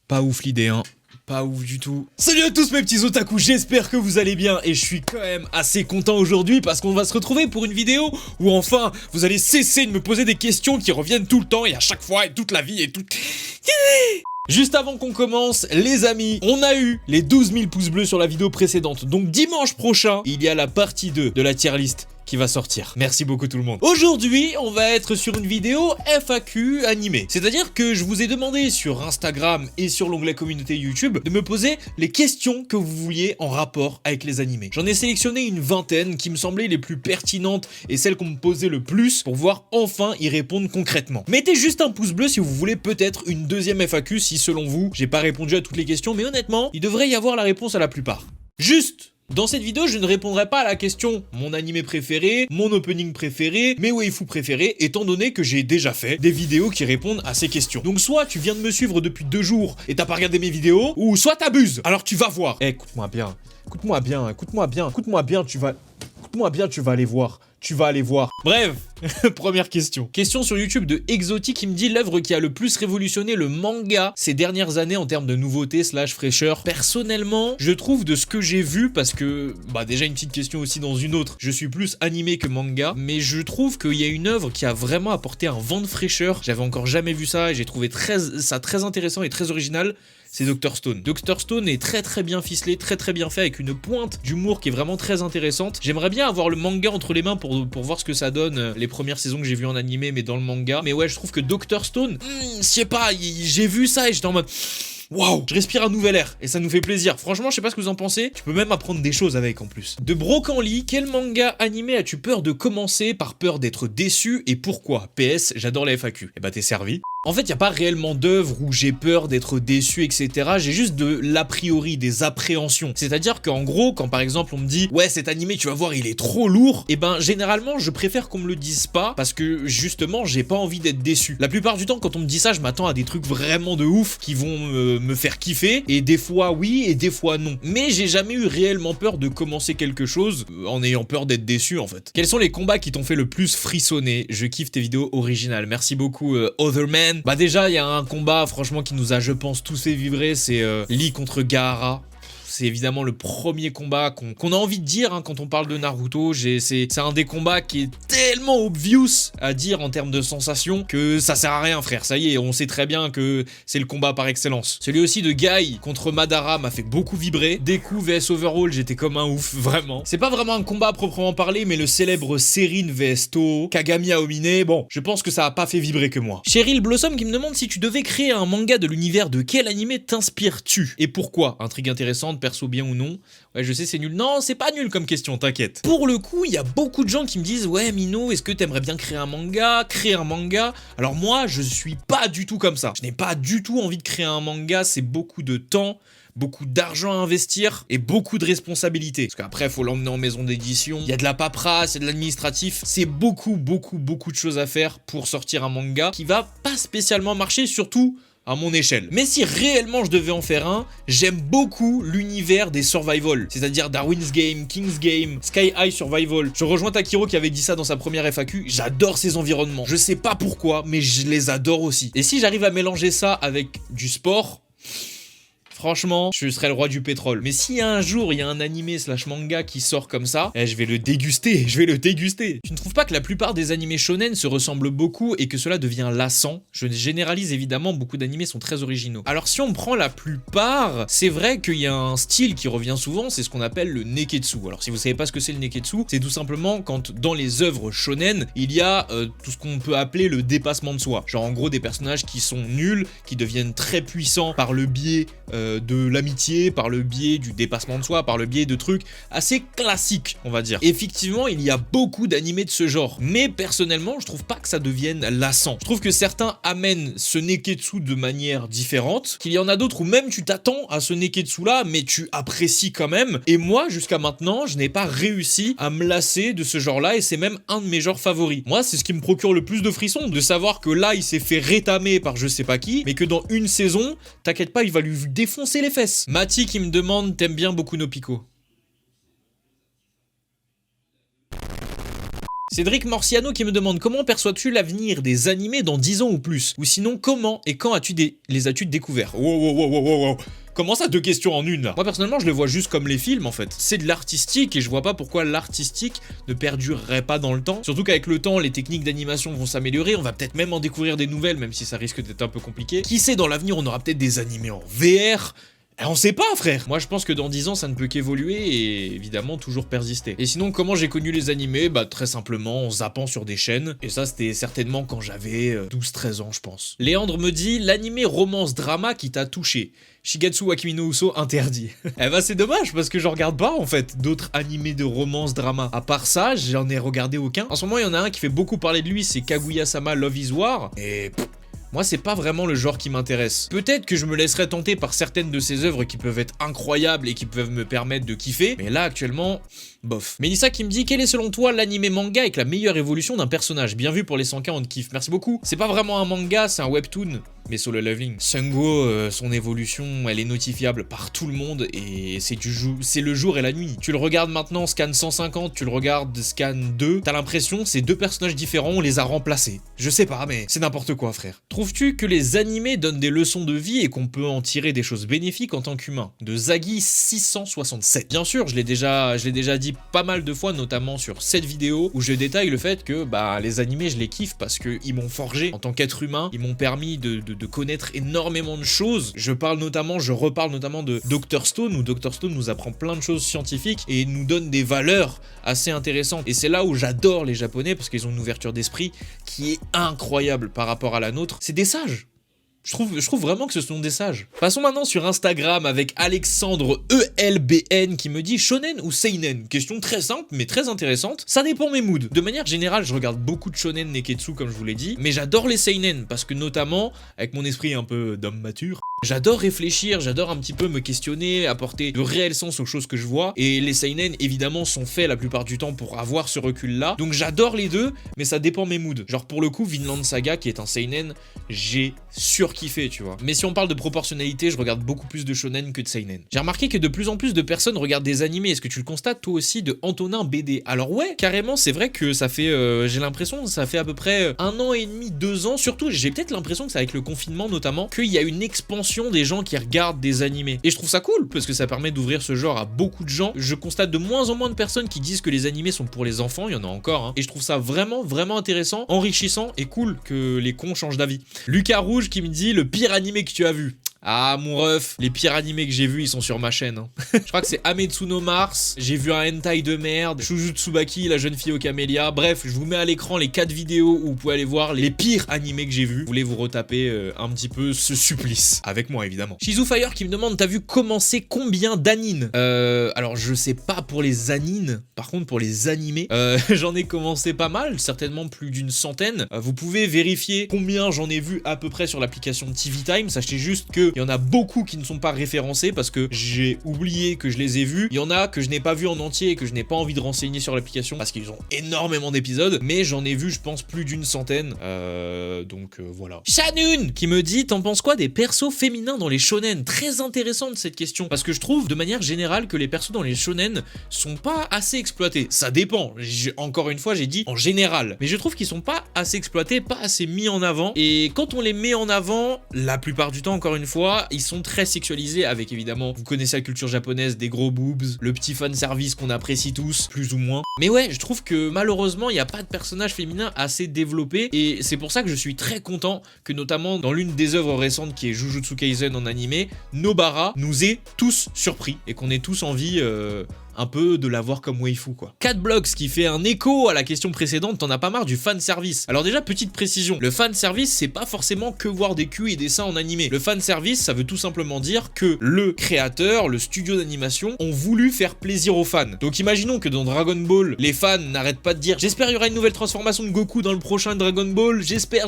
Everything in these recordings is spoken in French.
Pas ouf l'idée, hein. Pas ouf du tout. Salut à tous mes petits otaku, j'espère que vous allez bien et je suis quand même assez content aujourd'hui parce qu'on va se retrouver pour une vidéo où enfin vous allez cesser de me poser des questions qui reviennent tout le temps et à chaque fois et toute la vie et tout... Juste avant qu'on commence, les amis, on a eu les 12 000 pouces bleus sur la vidéo précédente. Donc dimanche prochain, il y a la partie 2 de la tier list qui va sortir. Merci beaucoup tout le monde. Aujourd'hui, on va être sur une vidéo FAQ animée. C'est-à-dire que je vous ai demandé sur Instagram et sur l'onglet communauté YouTube de me poser les questions que vous vouliez en rapport avec les animés. J'en ai sélectionné une vingtaine qui me semblaient les plus pertinentes et celles qu'on me posait le plus pour voir enfin y répondre concrètement. Mettez juste un pouce bleu si vous voulez peut-être une deuxième FAQ si selon vous, j'ai pas répondu à toutes les questions, mais honnêtement, il devrait y avoir la réponse à la plupart. Juste dans cette vidéo, je ne répondrai pas à la question mon animé préféré, mon opening préféré, mes waifus préférés, étant donné que j'ai déjà fait des vidéos qui répondent à ces questions. Donc soit tu viens de me suivre depuis 2 jours et t'as pas regardé mes vidéos, ou soit t'abuses. Alors tu vas voir. Écoute-moi bien, écoute-moi bien, écoute-moi bien, écoute-moi bien, tu vas aller voir. Tu vas aller voir. Bref, première question. Question sur YouTube de Exotic qui me dit l'œuvre qui a le plus révolutionné le manga ces dernières années en termes de nouveautés / fraîcheur. Personnellement, je trouve de ce que j'ai vu, parce que, déjà une petite question aussi dans une autre, je suis plus animé que manga, mais je trouve qu'il y a une œuvre qui a vraiment apporté un vent de fraîcheur. J'avais encore jamais vu ça et j'ai trouvé ça très intéressant et très original. C'est Dr Stone. Dr Stone est très bien ficelé, très bien fait, avec une pointe d'humour qui est vraiment très intéressante. J'aimerais bien avoir le manga entre les mains pour voir ce que ça donne, les premières saisons que j'ai vues en animé, mais dans le manga. Mais ouais, je trouve que Dr Stone, je sais pas, j'ai vu ça et j'étais en mode... Waouh, je respire un nouvel air et ça nous fait plaisir. Franchement, je sais pas ce que vous en pensez. Tu peux même apprendre des choses avec en plus. De Brocanli, quel manga animé as-tu peur de commencer par peur d'être déçu et pourquoi? PS, j'adore les FAQ. Eh bah t'es servi. En fait, il n'y a pas réellement d'œuvre où j'ai peur d'être déçu, etc. J'ai juste de l'a priori, des appréhensions. C'est-à-dire qu'en gros, quand par exemple on me dit « Ouais, cet animé, tu vas voir, il est trop lourd », et ben généralement, je préfère qu'on me le dise pas parce que justement, j'ai pas envie d'être déçu. La plupart du temps, quand on me dit ça, je m'attends à des trucs vraiment de ouf qui vont me faire kiffer. Et des fois, oui, et des fois, non. Mais j'ai jamais eu réellement peur de commencer quelque chose en ayant peur d'être déçu, en fait. Quels sont les combats qui t'ont fait le plus frissonner? Je kiffe tes vidéos originales. Merci beaucoup, Otherman. Bah déjà, il y a un combat, franchement, qui nous a, je pense, tous fait vibrer, c'est Lee contre Gaara. C'est évidemment le premier combat qu'on a envie de dire hein, quand on parle de Naruto. C'est un des combats qui est tellement obvious à dire en termes de sensation que ça sert à rien, frère. Ça y est, on sait très bien que c'est le combat par excellence. Celui aussi de Guy contre Madara m'a fait beaucoup vibrer. Deku vs Overhaul, j'étais comme un ouf, vraiment. C'est pas vraiment un combat à proprement parler, mais le célèbre Serin vs Toho, Kagami Aomine, bon, je pense que ça a pas fait vibrer que moi. Cheryl Blossom qui me demande si tu devais créer un manga de l'univers de quel animé t'inspires-tu et pourquoi? Intrigue intéressante, perso bien ou non? Ouais, je sais, c'est nul. Non, c'est pas nul comme question, t'inquiète. Pour le coup, il y a beaucoup de gens qui me disent « Ouais, Mino, est-ce que t'aimerais bien créer un manga ?» Alors moi, je suis pas du tout comme ça. Je n'ai pas du tout envie de créer un manga, c'est beaucoup de temps, beaucoup d'argent à investir et beaucoup de responsabilités. Parce qu'après, il faut l'emmener en maison d'édition, il y a de la paperasse, il y a de l'administratif. C'est beaucoup de choses à faire pour sortir un manga qui va pas spécialement marcher, surtout à mon échelle. Mais si réellement je devais en faire un, j'aime beaucoup l'univers des survival, c'est-à-dire Darwin's Game, King's Game, Sky High Survival. Je rejoins Takiro qui avait dit ça dans sa première FAQ, j'adore ces environnements. Je sais pas pourquoi, mais je les adore aussi. Et si j'arrive à mélanger ça avec du sport... Franchement, je serais le roi du pétrole. Mais si un jour, il y a un animé / manga qui sort comme ça, je vais le déguster, Tu ne trouves pas que la plupart des animés shonen se ressemblent beaucoup et que cela devient lassant? Je généralise évidemment, beaucoup d'animés sont très originaux. Alors si on prend la plupart, c'est vrai qu'il y a un style qui revient souvent, c'est ce qu'on appelle le neketsu. Alors si vous savez pas ce que c'est le neketsu, c'est tout simplement quand dans les œuvres shonen, il y a tout ce qu'on peut appeler le dépassement de soi. Genre en gros des personnages qui sont nuls, qui deviennent très puissants par le biais de l'amitié, par le biais du dépassement de soi, par le biais de trucs assez classiques, on va dire. Effectivement, il y a beaucoup d'animés de ce genre, mais personnellement, je trouve pas que ça devienne lassant. Je trouve que certains amènent ce neketsu de manière différente, qu'il y en a d'autres où même tu t'attends à ce neketsu là, mais tu apprécies quand même. Et moi, jusqu'à maintenant, je n'ai pas réussi à me lasser de ce genre là, et c'est même un de mes genres favoris. Moi, c'est ce qui me procure le plus de frissons, de savoir que là, il s'est fait rétamer par je sais pas qui, mais que dans une saison, t'inquiète pas, il va lui défoncer les fesses. Mati qui me demande, t'aimes bien beaucoup nos picots? Cédric Morciano qui me demande comment perçois-tu l'avenir des animés dans 10 ans ou plus? Ou sinon, comment et quand les as-tu découverts? Wow. Comment ça, 2 questions en une là? Moi personnellement je le vois juste comme les films en fait. C'est de l'artistique et je vois pas pourquoi l'artistique ne perdurerait pas dans le temps. Surtout qu'avec le temps les techniques d'animation vont s'améliorer, on va peut-être même en découvrir des nouvelles même si ça risque d'être un peu compliqué. Qui sait, dans l'avenir on aura peut-être des animés en VR. On sait pas, frère. Moi, je pense que dans 10 ans, ça ne peut qu'évoluer et évidemment toujours persister. Et sinon, comment j'ai connu les animés? Bah, très simplement en zappant sur des chaînes. Et ça, c'était certainement quand j'avais 12-13 ans, je pense. Léandre me dit, l'animé romance drama qui t'a touché. Shigatsu wa Kimi no Uso interdit. Eh bah, c'est dommage parce que je regarde pas, en fait, d'autres animés de romance drama. À part ça, j'en ai regardé aucun. En ce moment, il y en a un qui fait beaucoup parler de lui, c'est Kaguya-sama Love is War. Et... moi, c'est pas vraiment le genre qui m'intéresse. Peut-être que je me laisserais tenter par certaines de ses œuvres qui peuvent être incroyables et qui peuvent me permettre de kiffer, mais là, actuellement, bof. Mélissa qui me dit, quel est selon toi l'anime manga avec la meilleure évolution d'un personnage? Bien vu pour les 100K, on te kiffe. Merci beaucoup. C'est pas vraiment un manga, c'est un webtoon. Mais Solo Leveling. Sungo, son évolution, elle est notifiable par tout le monde et c'est le jour et la nuit. Tu le regardes maintenant, scan 150, tu le regardes, scan 2, t'as l'impression c'est 2 personnages différents, on les a remplacés. Je sais pas, mais c'est n'importe quoi, frère. Trouves-tu que les animés donnent des leçons de vie et qu'on peut en tirer des choses bénéfiques en tant qu'humain? De Zaggy 667. Bien sûr, je l'ai déjà dit pas mal de fois, notamment sur cette vidéo, où je détaille le fait que bah les animés, je les kiffe parce qu'ils m'ont forgé en tant qu'être humain, ils m'ont permis de connaître énormément de choses. Je reparle notamment de Dr Stone, où Dr Stone nous apprend plein de choses scientifiques et nous donne des valeurs assez intéressantes. Et c'est là où j'adore les Japonais, parce qu'ils ont une ouverture d'esprit qui est incroyable par rapport à la nôtre. C'est des sages. Je trouve vraiment que ce sont des sages. Passons maintenant sur Instagram avec Alexandre ELBN qui me dit shonen ou seinen? Question très simple mais très intéressante. Ça dépend mes moods. De manière générale, je regarde beaucoup de shonen neketsu comme je vous l'ai dit, mais j'adore les seinen parce que notamment, avec mon esprit un peu d'homme mature, j'adore réfléchir, j'adore un petit peu me questionner, apporter de réel sens aux choses que je vois. Et les seinen, évidemment, sont faits la plupart du temps pour avoir ce recul-là. Donc j'adore les deux, mais ça dépend mes moods. Genre pour le coup, Vinland Saga, qui est un seinen, j'ai surkiffé, tu vois. Mais si on parle de proportionnalité, je regarde beaucoup plus de shonen que de seinen. J'ai remarqué que de plus en plus de personnes regardent des animés. Est-ce que tu le constates toi aussi de Antonin BD? Alors ouais, carrément, c'est vrai que ça fait, j'ai l'impression, ça fait à peu près 1 an et demi, 2 ans. Surtout, j'ai peut-être l'impression que c'est avec le confinement notamment, qu'il y a une expansion des gens qui regardent des animés. Et je trouve ça cool, parce que ça permet d'ouvrir ce genre à beaucoup de gens. Je constate de moins en moins de personnes qui disent que les animés sont pour les enfants, il y en a encore, hein. Et je trouve ça vraiment, vraiment intéressant, enrichissant et cool que les cons changent d'avis. Lucas Rouge qui me dit, le pire animé que tu as vu? Ah mon ref, les pires animés que j'ai vus ils sont sur ma chaîne, hein. Je crois que c'est Ametsu no Mars, j'ai vu un hentai de merde, Shuju Tsubaki, la jeune fille au camélia. Bref, je vous mets à l'écran les 4 vidéos où vous pouvez aller voir les pires animés que j'ai vus. Vous voulez vous retaper un petit peu ce supplice, avec moi évidemment. Shizu Fire qui me demande, t'as vu commencer combien d'anines? Alors je sais pas pour les anines, par contre pour les animés, j'en ai commencé pas mal, certainement plus d'une centaine. Vous pouvez vérifier combien j'en ai vu à peu près sur l'application de TV Time, sachez juste que il y en a beaucoup qui ne sont pas référencés parce que j'ai oublié que je les ai vus. Il y en a que je n'ai pas vu en entier et que je n'ai pas envie de renseigner sur l'application parce qu'ils ont énormément d'épisodes. Mais j'en ai vu, je pense, plus d'une centaine. Donc voilà. Shanun qui me dit, t'en penses quoi des persos féminins dans les shonen? Très intéressante cette question. Parce que je trouve de manière générale que les persos dans les shonen sont pas assez exploités. Ça dépend. Encore une fois, j'ai dit en général. Mais je trouve qu'ils sont pas assez exploités, pas assez mis en avant. Et quand on les met en avant, la plupart du temps, encore une fois, ils sont très sexualisés avec évidemment, vous connaissez la culture japonaise, des gros boobs, le petit fan service qu'on apprécie tous, plus ou moins. Mais ouais, je trouve que malheureusement, il n'y a pas de personnage féminin assez développé et c'est pour ça que je suis très content que notamment dans l'une des œuvres récentes qui est Jujutsu Kaisen en animé, Nobara nous ait tous surpris et qu'on ait tous envie un peu de l'avoir comme waifu quoi. Catblocks qui fait un écho à la question précédente, t'en as pas marre du fan service? Alors déjà, petite précision, le fan service c'est pas forcément que voir des culs et des seins en animé. Le fan service ça veut tout simplement dire que le créateur, le studio d'animation ont voulu faire plaisir aux fans. Donc imaginons que dans Dragon Ball, les fans n'arrêtent pas de dire j'espère il y aura une nouvelle transformation de Goku dans le prochain Dragon Ball, j'espère.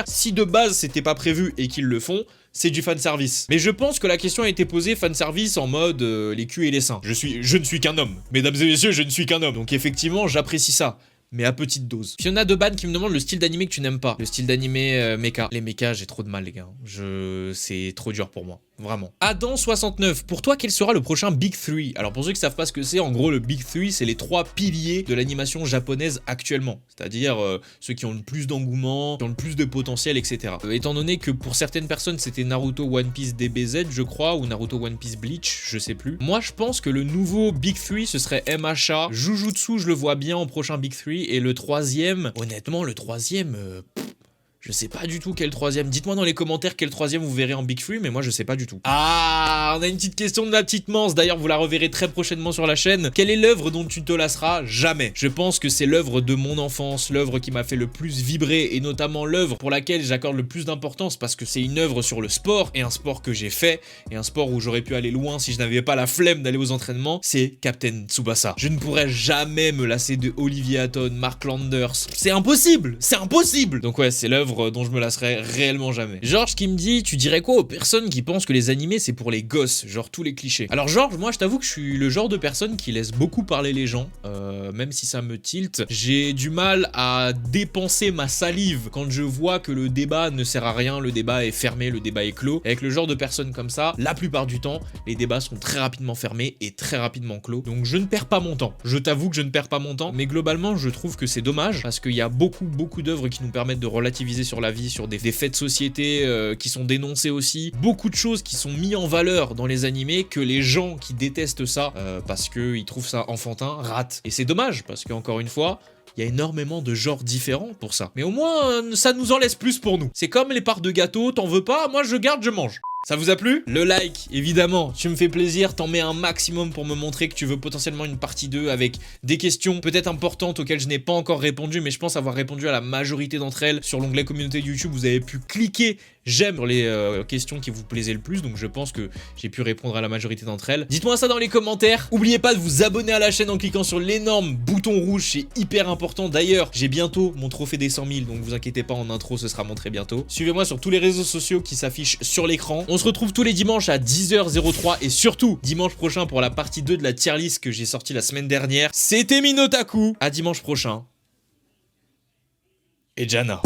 Si de base c'était pas prévu et qu'ils le font, c'est du fanservice. Mais je pense que la question a été posée fanservice en mode les culs et les seins. Je ne suis qu'un homme. Mesdames et messieurs, je ne suis qu'un homme. Donc effectivement, j'apprécie ça. Mais à petite dose. Fiona Deban qui me demande le style d'animé que tu n'aimes pas. Le style d'animé mecha. Les mechas, j'ai trop de mal, les gars. C'est trop dur pour moi. vraiment. Adam69, pour toi, quel sera le prochain Big 3? Alors pour ceux qui savent pas ce que c'est, en gros, le Big 3, c'est les 3 piliers de l'animation japonaise actuellement. C'est-à-dire ceux qui ont le plus d'engouement, qui ont le plus de potentiel, etc. Étant donné que pour certaines personnes, c'était Naruto One Piece DBZ, je crois, ou Naruto One Piece Bleach, je sais plus. Moi, je pense que le nouveau Big 3, ce serait MHA. Jujutsu, je le vois bien en prochain Big 3. Et le troisième, honnêtement, le troisième... je sais pas du tout quel troisième. Dites-moi dans les commentaires quel troisième vous verrez en Big 3, mais moi je sais pas du tout. Ah, on a une petite question de la petite Mance. D'ailleurs, vous la reverrez très prochainement sur la chaîne. Quelle est l'œuvre dont tu ne te lasseras jamais? Je pense que c'est l'œuvre de mon enfance, l'œuvre qui m'a fait le plus vibrer, et notamment l'œuvre pour laquelle j'accorde le plus d'importance, parce que c'est une œuvre sur le sport, et un sport que j'ai fait, et un sport où j'aurais pu aller loin si je n'avais pas la flemme d'aller aux entraînements, c'est Captain Tsubasa. Je ne pourrais jamais me lasser de Olivier Hatton, Mark Landers. C'est impossible! C'est impossible! Donc ouais, c'est l'œuvre dont je me lasserai réellement jamais. Georges qui me dit, tu dirais quoi aux personnes qui pensent que les animés c'est pour les gosses, genre tous les clichés? Alors Georges, moi je t'avoue que je suis le genre de personne qui laisse beaucoup parler les gens, même si ça me tilte. J'ai du mal à dépenser ma salive quand je vois que le débat ne sert à rien, le débat est fermé, le débat est clos. Avec le genre de personnes comme ça, la plupart du temps, les débats sont très rapidement fermés et très rapidement clos. Donc je ne perds pas mon temps. Je t'avoue que je ne perds pas mon temps, mais globalement je trouve que c'est dommage parce qu'il y a beaucoup d'œuvres qui nous permettent de relativiser sur la vie, sur des faits de société qui sont dénoncés aussi. Beaucoup de choses qui sont mises en valeur dans les animés que les gens qui détestent ça parce qu'ils trouvent ça enfantin ratent. Et c'est dommage parce qu'encore une fois, il y a énormément de genres différents pour ça. Mais au moins, ça nous en laisse plus pour nous. C'est comme les parts de gâteau, t'en veux pas, moi je garde, je mange. Ça vous a plu? Le like, évidemment, tu me fais plaisir, t'en mets un maximum pour me montrer que tu veux potentiellement une partie 2 avec des questions peut-être importantes auxquelles je n'ai pas encore répondu, mais je pense avoir répondu à la majorité d'entre elles. Sur l'onglet communauté de YouTube, vous avez pu cliquer j'aime sur les questions qui vous plaisaient le plus, donc je pense que j'ai pu répondre à la majorité d'entre elles. Dites-moi ça dans les commentaires. N'oubliez pas de vous abonner à la chaîne en cliquant sur l'énorme bouton rouge, c'est hyper important. D'ailleurs, j'ai bientôt mon trophée des 100 000, donc vous inquiétez pas, en intro, ce sera montré bientôt. Suivez-moi sur tous les réseaux sociaux qui s'affichent sur l'écran. On se retrouve tous les dimanches à 10h03 et surtout dimanche prochain pour la partie 2 de la tier list que j'ai sortie la semaine dernière. C'était Minotaku. À dimanche prochain. Et Jana.